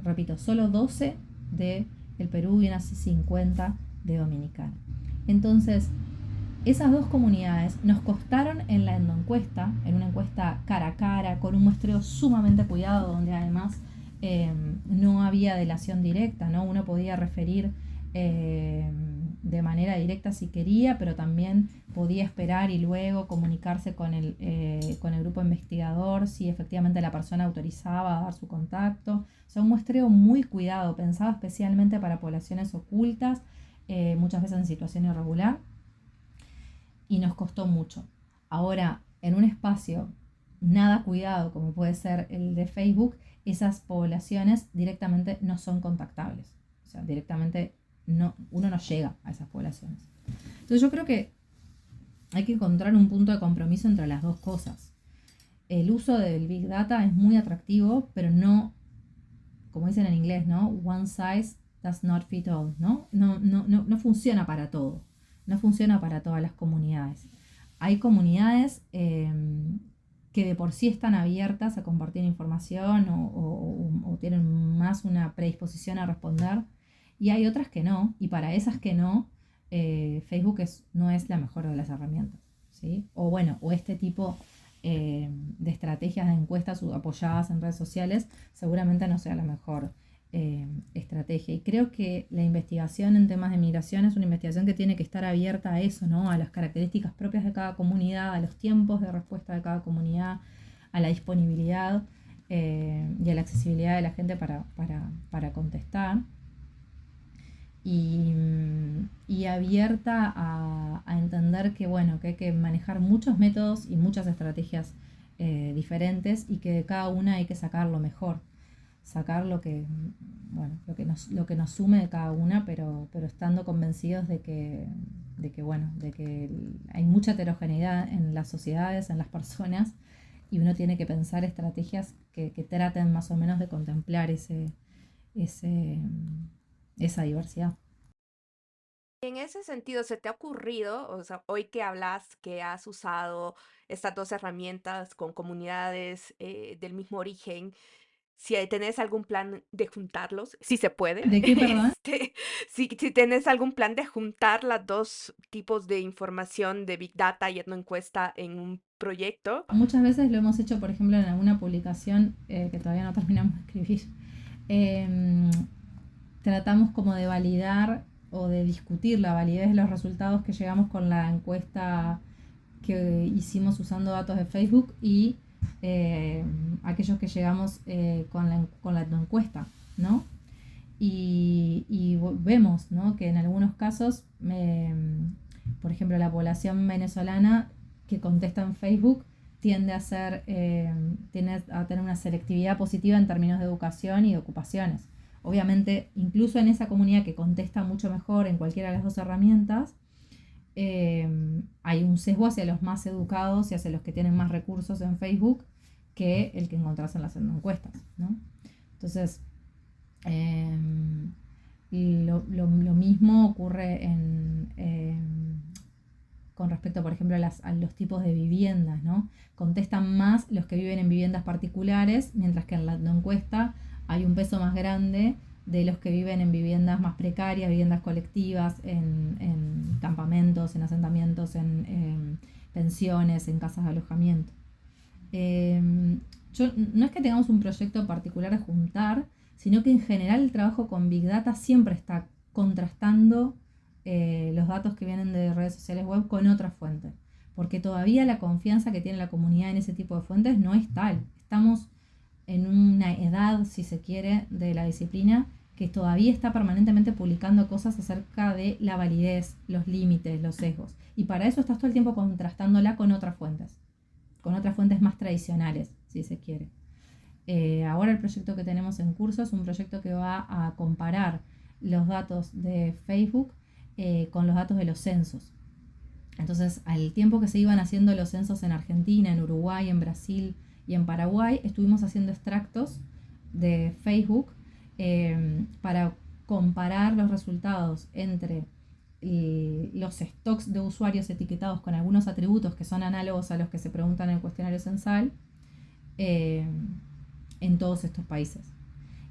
Repito, solo 12 de el Perú y unas 50 de Dominicana. Entonces, esas dos comunidades nos costaron en la endoencuesta, en una encuesta cara a cara, con un muestreo sumamente cuidado, donde además no había delación directa, ¿no? Uno podía referir de manera directa si quería, pero también podía esperar y luego comunicarse con el grupo investigador si efectivamente la persona autorizaba a dar su contacto. O sea, un muestreo muy cuidado, pensado especialmente para poblaciones ocultas, muchas veces en situación irregular, y nos costó mucho. Ahora, en un espacio nada cuidado como puede ser el de Facebook, esas poblaciones directamente no son contactables. O sea, directamente uno no llega a esas poblaciones. Entonces yo creo que hay que encontrar un punto de compromiso entre las dos cosas. El uso del Big Data es muy atractivo, pero no, como dicen en inglés, ¿no? One size does not fit all, ¿no? No funciona para todo, no funciona para todas las comunidades. Hay comunidades que de por sí están abiertas a compartir información o tienen más una predisposición a responder, y hay otras que no, y para esas que no, Facebook no es la mejor de las herramientas, ¿sí? O bueno, o este tipo de estrategias de encuestas apoyadas en redes sociales seguramente no sea la mejor estrategia. Y creo que la investigación en temas de migración es una investigación que tiene que estar abierta a eso, ¿no? A las características propias de cada comunidad, a los tiempos de respuesta de cada comunidad, a la disponibilidad y a la accesibilidad de la gente para contestar. Y abierta a entender que, bueno, que hay que manejar muchos métodos y muchas estrategias diferentes, y que de cada una hay que sacar lo mejor, sacar lo que nos sume de cada una, pero estando convencidos de que hay mucha heterogeneidad en las sociedades, en las personas, y uno tiene que pensar estrategias que traten más o menos de contemplar esa diversidad. En ese sentido, ¿se te ha ocurrido, o sea, hoy que hablas que has usado estas dos herramientas con comunidades del mismo origen, si tenés algún plan de juntarlos, si se puede, ¿De qué, perdón? si tenés algún plan de juntar las dos tipos de información de Big Data y etnoencuesta en un proyecto? Muchas veces lo hemos hecho, por ejemplo, en alguna publicación que todavía no terminamos de escribir. Tratamos como de validar o de discutir la validez de los resultados que llegamos con la encuesta que hicimos usando datos de Facebook, y aquellos que llegamos con la encuesta, ¿no? Y vemos, ¿no?, que en algunos casos, por ejemplo, la población venezolana que contesta en Facebook tiende a tener una selectividad positiva en términos de educación y de ocupaciones. Obviamente, incluso en esa comunidad que contesta mucho mejor en cualquiera de las dos herramientas, hay un sesgo hacia los más educados y hacia los que tienen más recursos en Facebook que el que encontrás en las encuestas, ¿no? Entonces, lo mismo ocurre con respecto, por ejemplo, a los tipos de viviendas, ¿no? Contestan más los que viven en viviendas particulares, mientras que en la encuesta hay un peso más grande de los que viven en viviendas más precarias, viviendas colectivas, en campamentos, en asentamientos, en pensiones, en casas de alojamiento. No es que tengamos un proyecto particular de juntar, sino que en general el trabajo con Big Data siempre está contrastando los datos que vienen de redes sociales web con otras fuentes, porque todavía la confianza que tiene la comunidad en ese tipo de fuentes no es tal. Estamos en una edad, si se quiere, de la disciplina que todavía está permanentemente publicando cosas acerca de la validez, los límites, los sesgos. Y para eso estás todo el tiempo contrastándola con otras fuentes más tradicionales, si se quiere. Ahora el proyecto que tenemos en curso es un proyecto que va a comparar los datos de Facebook con los datos de los censos. Entonces, al tiempo que se iban haciendo los censos en Argentina, en Uruguay, en Brasil y en Paraguay, estuvimos haciendo extractos de Facebook para comparar los resultados entre los stocks de usuarios etiquetados con algunos atributos que son análogos a los que se preguntan en el cuestionario censal en todos estos países.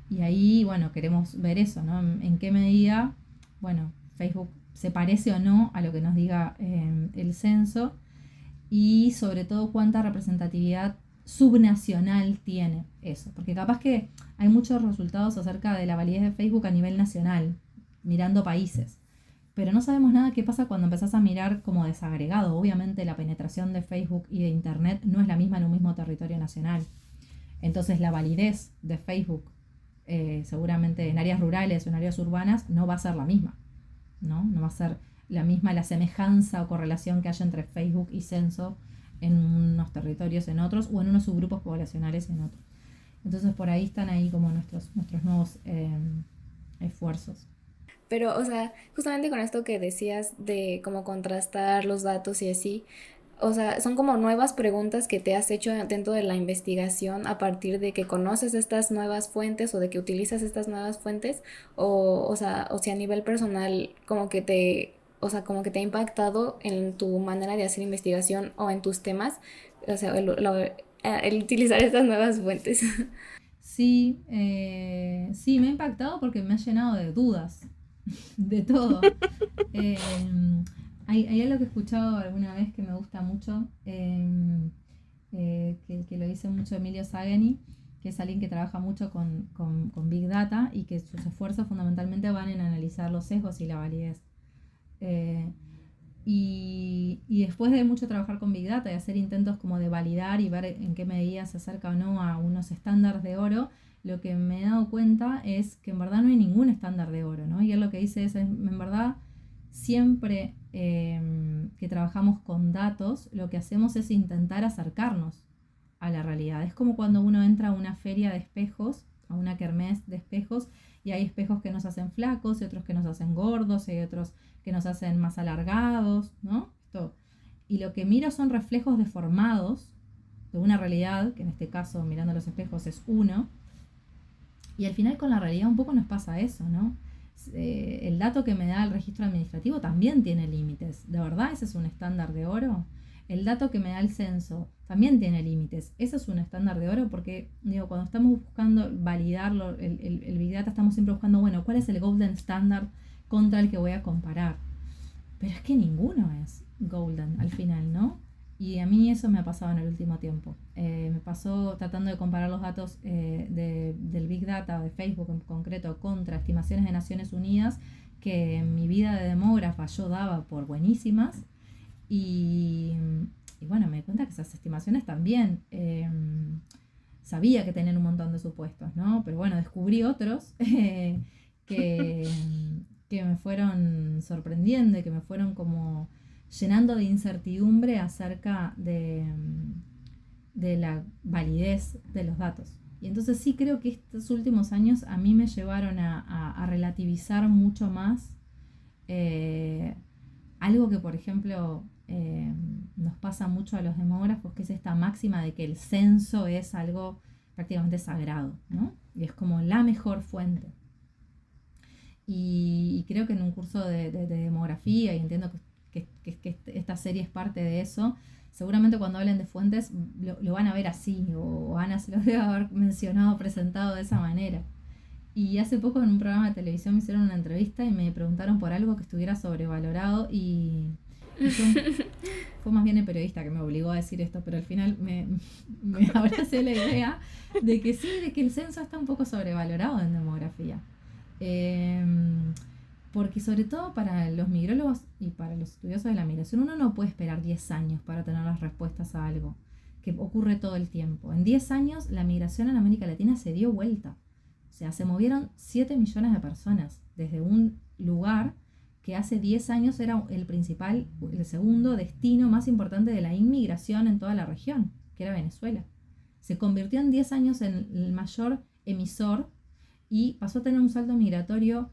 Y ahí, bueno, queremos ver eso, ¿no? En qué medida, bueno, Facebook se parece o no a lo que nos diga el censo, y sobre todo cuánta representatividad subnacional tiene eso, porque capaz que hay muchos resultados acerca de la validez de Facebook a nivel nacional, mirando países, pero no sabemos nada qué pasa cuando empezás a mirar como desagregado. Obviamente la penetración de Facebook y de Internet no es la misma en un mismo territorio nacional, entonces la validez de Facebook seguramente en áreas rurales o en áreas urbanas no va a ser la misma, ¿no? No va a ser la misma la semejanza o correlación que haya entre Facebook y censo en unos territorios, en otros, o en unos subgrupos poblacionales en otros. Entonces por ahí están ahí como nuestros nuevos esfuerzos. Pero, o sea, justamente con esto que decías de cómo contrastar los datos y así, O sea, son como nuevas preguntas que te has hecho dentro de la investigación a partir de que conoces estas nuevas fuentes o de que utilizas estas nuevas fuentes, o sea, a nivel personal, como que o sea, como que te ha impactado en tu manera de hacer investigación o en tus temas, o sea, el utilizar estas nuevas fuentes. Sí, sí, me ha impactado porque me ha llenado de dudas, de todo. Eh, hay algo que he escuchado alguna vez que me gusta mucho, que lo dice mucho Emilio Sagani, que es alguien que trabaja mucho con Big Data y que sus esfuerzos fundamentalmente van en analizar los sesgos y la validez. Eh, y después de mucho trabajar con Big Data y hacer intentos como de validar y ver en qué medida se acerca o no a unos estándares de oro, lo que me he dado cuenta es que en verdad no hay ningún estándar de oro, ¿no? Y él lo que dice es, en verdad, siempre que trabajamos con datos, lo que hacemos es intentar acercarnos a la realidad. Es como cuando uno entra a una feria de espejos, a una kermés de espejos, y hay espejos que nos hacen flacos y otros que nos hacen gordos y hay otros que nos hacen más alargados, ¿no? Y lo que miro son reflejos deformados de una realidad, que en este caso mirando los espejos es uno, y al final con la realidad un poco nos pasa eso, ¿no? El dato que me da el registro administrativo también tiene límites. ¿De verdad ese es un estándar de oro? El dato que me da el censo también tiene límites. ¿Ese es un estándar de oro? Porque, digo, cuando estamos buscando validarlo, el Big Data, estamos siempre buscando, bueno, ¿cuál es el golden standard contra el que voy a comparar? Pero es que ninguno es golden al final, ¿no? Y a mí eso me ha pasado en el último tiempo. Me pasó tratando de comparar los datos del Big Data, de Facebook en concreto, contra estimaciones de Naciones Unidas, que en mi vida de demógrafa yo daba por buenísimas. Y, y bueno, me di cuenta que esas estimaciones también sabía que tenían un montón de supuestos, ¿no? Pero bueno, descubrí otros que, que me fueron sorprendiendo y que me fueron como llenando de incertidumbre acerca de la validez de los datos. Y entonces sí creo que estos últimos años a mí me llevaron a relativizar mucho más algo que, por ejemplo, nos pasa mucho a los demógrafos, que es esta máxima de que el censo es algo prácticamente sagrado, ¿no? Y es como la mejor fuente. Y creo que en un curso de demografía, y entiendo que esta serie es parte de eso, seguramente cuando hablen de fuentes lo van a ver así, o Ana se lo debe haber mencionado, presentado de esa manera. Y hace poco en un programa de televisión me hicieron una entrevista y me preguntaron por algo que estuviera sobrevalorado y yo, fue más bien el periodista que me obligó a decir esto, pero al final me abracé la idea de que sí, de que el censo está un poco sobrevalorado en demografía. Eh, Porque sobre todo para los migrólogos y para los estudiosos de la migración, uno no puede esperar 10 años para tener las respuestas a algo que ocurre todo el tiempo. En 10 años la migración en América Latina se dio vuelta. O sea, se movieron 7 millones de personas desde un lugar que hace 10 años era el segundo destino más importante de la inmigración en toda la región, que era Venezuela. Se convirtió en 10 años en el mayor emisor y pasó a tener un saldo migratorio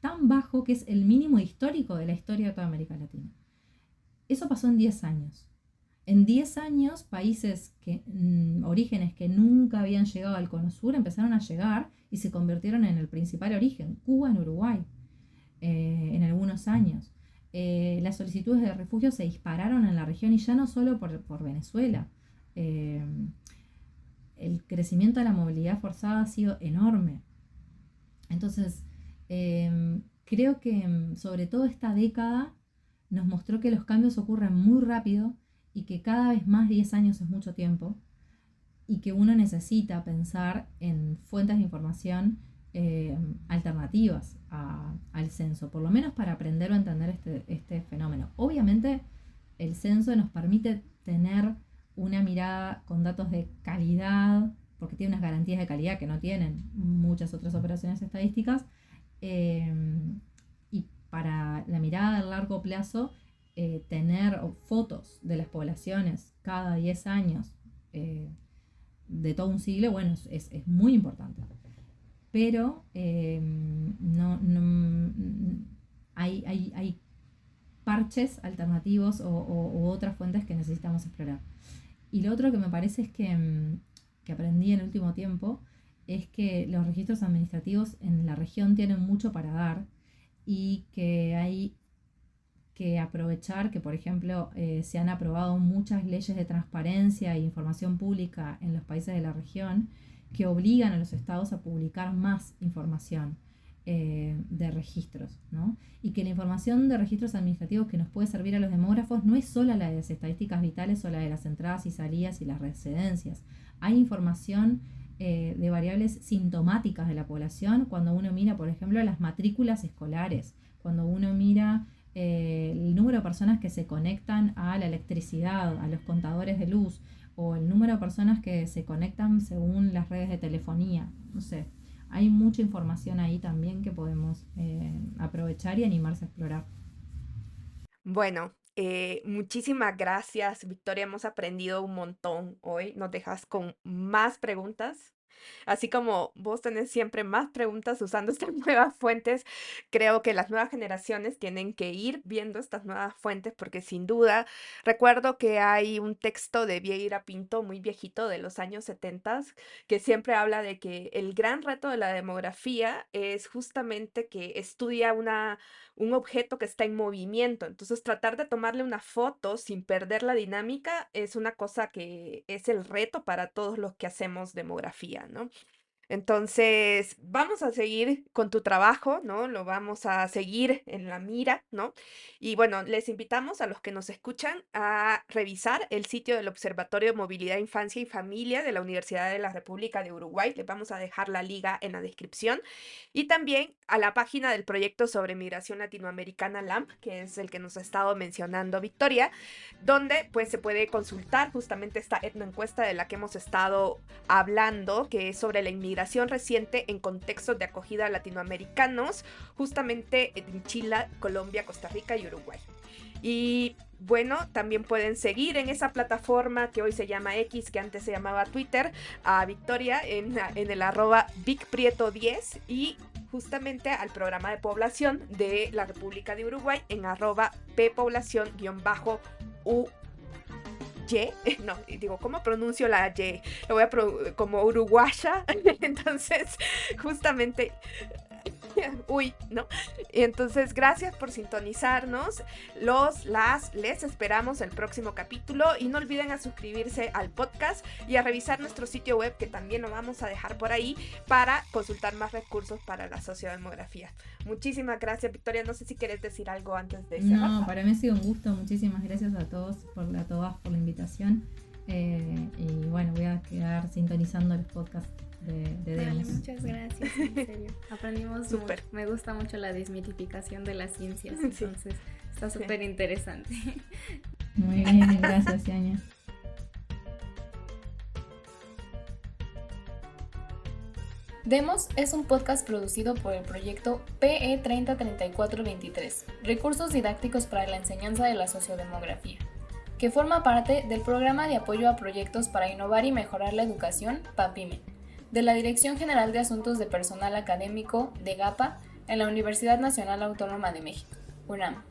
tan bajo que es el mínimo histórico de la historia de toda América Latina. Eso pasó en 10 años. En 10 años, países orígenes que nunca habían llegado al Cono Sur empezaron a llegar y se convirtieron en el principal origen. Cuba en Uruguay, en algunos años. Las solicitudes de refugio se dispararon en la región y ya no solo por Venezuela. El crecimiento de la movilidad forzada ha sido enorme. Entonces, creo que sobre todo esta década nos mostró que los cambios ocurren muy rápido y que cada vez más 10 años es mucho tiempo y que uno necesita pensar en fuentes de información alternativas al censo, por lo menos para aprender o entender este fenómeno. Obviamente el censo nos permite tener una mirada con datos de calidad, porque tiene unas garantías de calidad que no tienen muchas otras operaciones estadísticas, y para la mirada a largo plazo, tener fotos de las poblaciones cada 10 años de todo un siglo, bueno, es muy importante. Pero hay parches alternativos u otras fuentes que necesitamos explorar. Y lo otro que me parece es que aprendí en el último tiempo es que los registros administrativos en la región tienen mucho para dar y que hay que aprovechar que, por ejemplo, se han aprobado muchas leyes de transparencia e información pública en los países de la región que obligan a los estados a publicar más información de registros, ¿no? Y que la información de registros administrativos que nos puede servir a los demógrafos no es solo la de las estadísticas vitales o la de las entradas y salidas y las residencias. Hay información de variables sintomáticas de la población cuando uno mira, por ejemplo, las matrículas escolares, cuando uno mira el número de personas que se conectan a la electricidad, a los contadores de luz, o el número de personas que se conectan según las redes de telefonía. No sé, hay mucha información ahí también que podemos aprovechar y animarse a explorar. Bueno, muchísimas gracias, Victoria. Hemos aprendido un montón hoy. Nos dejas con más preguntas. Así como vos tenés siempre más preguntas usando estas nuevas fuentes, creo que las nuevas generaciones tienen que ir viendo estas nuevas fuentes porque sin duda recuerdo que hay un texto de Vieira Pinto muy viejito de los años 70 que siempre habla de que el gran reto de la demografía es justamente que estudia un objeto que está en movimiento. Entonces, tratar de tomarle una foto sin perder la dinámica es una cosa que es el reto para todos los que hacemos demografía, ¿no? Entonces, vamos a seguir con tu trabajo, ¿no? Lo vamos a seguir en la mira, ¿no? Y bueno, les invitamos a los que nos escuchan a revisar el sitio del Observatorio de Movilidad, Infancia y Familia de la Universidad de la República de Uruguay. Les vamos a dejar la liga en la descripción. Y también a la página del proyecto sobre migración latinoamericana LAMP, que es el que nos ha estado mencionando Victoria, donde pues se puede consultar justamente esta etnoencuesta de la que hemos estado hablando, que es sobre la inmigración reciente en contextos de acogida latinoamericanos, justamente en Chile, Colombia, Costa Rica y Uruguay. Y bueno, también pueden seguir en esa plataforma que hoy se llama X, que antes se llamaba Twitter, a Victoria en el @VicPrieto10 y justamente al programa de población de la República de Uruguay en @ppoblación_u. No, digo, ¿cómo pronuncio la Y? Lo voy a como uruguaya, entonces, justamente, uy, ¿no? Y entonces, gracias por sintonizarnos, les esperamos el próximo capítulo y no olviden a suscribirse al podcast y a revisar nuestro sitio web, que también lo vamos a dejar por ahí, para consultar más recursos para la sociodemografía. Muchísimas gracias, Victoria, no sé si quieres decir algo antes de cerrar. No, para mí ha sido un gusto, muchísimas gracias a todos por la invitación y bueno, voy a quedar sintonizando los podcasts de Demos. Muchas gracias, en serio. Aprendimos Súper. mucho. Me gusta mucho la desmitificación de las ciencias, Sí. entonces está súper interesante. Muy bien, gracias, Yaña. Demos es un podcast producido por el proyecto PE 303423, Recursos Didácticos para la Enseñanza de la Sociodemografía, que forma parte del Programa de Apoyo a Proyectos para Innovar y Mejorar la Educación, PAPIME, de la Dirección General de Asuntos de Personal Académico, de GAPA, en la Universidad Nacional Autónoma de México, UNAM.